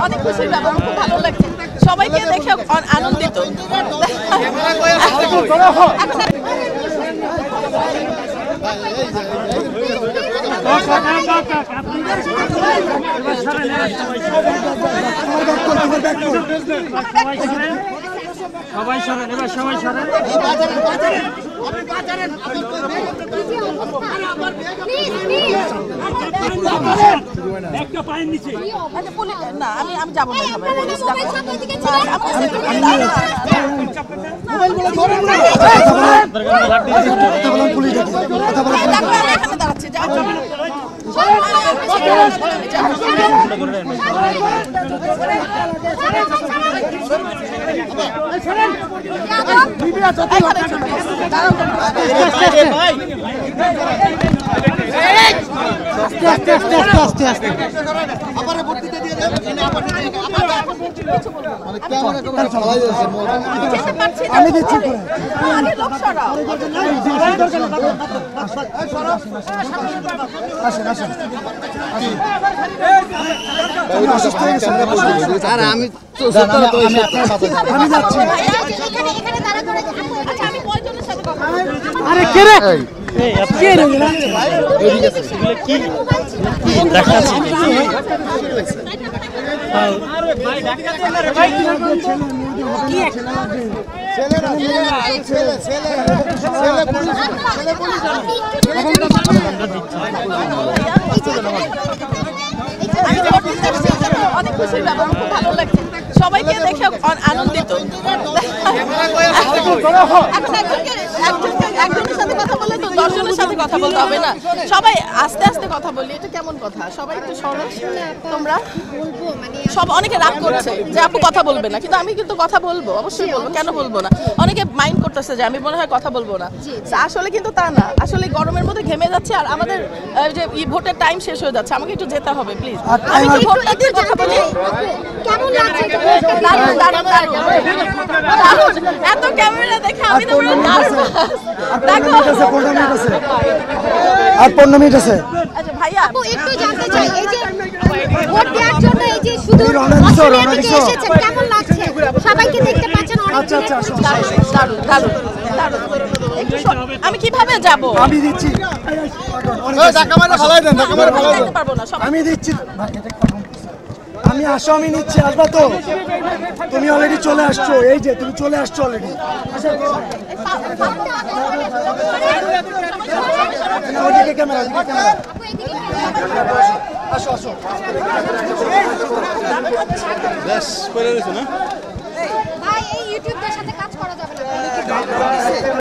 অনেক খুশির ব্যাপার, খুব ভালো লাগছে, সবাইকে দেখে আনন্দিত। সবাই সরেন, এবার সবাই সরেন। একটা পায়ের নিচে না, আমি যাবো না, এখানে দাঁড়াচ্ছি। আমি দিচ্ছি আমি যাচ্ছি। আরে কে রে অনেক খুশির ব্যাপার, খুব ভালো লাগছে, সবাইকে দেখে আনন্দিত। একজনের সাথে কথা বলে তো 10 জনের সাথে কথা বলতে হবে না, সবাই আস্তে আস্তে কথা বলি, এটা কেমন কথা? সবাই একটু সরল। তোমরা সব অনেকে রাগ করছে যে আপু কথা বলবে না, কিন্তু আমি কিন্তু কথা বলবো, অবশ্যই বলবো, কেন বলবো না? অনেকে মাইন্ড করতেছে যে আমি মনে হয় কথা বলবো না, আসলে কিন্তু তা না। আসলে গরমের মধ্যে ঘেমে যাচ্ছে, আর আমাদের যে ভোটের টাইম শেষ হয়ে যাচ্ছে, আমাকে একটু যেতে হবে প্লিজ। আমি কি ভোটটা দিয়ে কথা বলি? কেমন লাগছে? দারুণ দারুণ দারুণ দারুণ, এত ক্যামেরা দেখে আমি তো পুরো নার্ভাস। দেখো আর 15 মিনিট আছে। আচ্ছা ভাইয়া, আপু একটু জানতে চাই, এই যে ভোট দেওয়ার জন্য এই যে শুধু অস্ট্রেলিয়া থেকে এসেছেন, কেমন লাগছে? সবাইকে দেখতে পাচ্ছেন অনেক। আচ্ছা আচ্ছা, দারুণ দারুণ দারুণ। আমি কিভাবে যাব? আমি দিচ্ছি। আমি দিচ্ছি। আমি আসো, আমি নিচ্ছি। আসবা তো? তুমি অলরেডি চলে আসছো, এই যে তুমি চলে আসছো অলরেডি। ক্যামেরা আসো আসো। ভাই এই ইউটিউবটার সাথে কাজ করা যাবে না।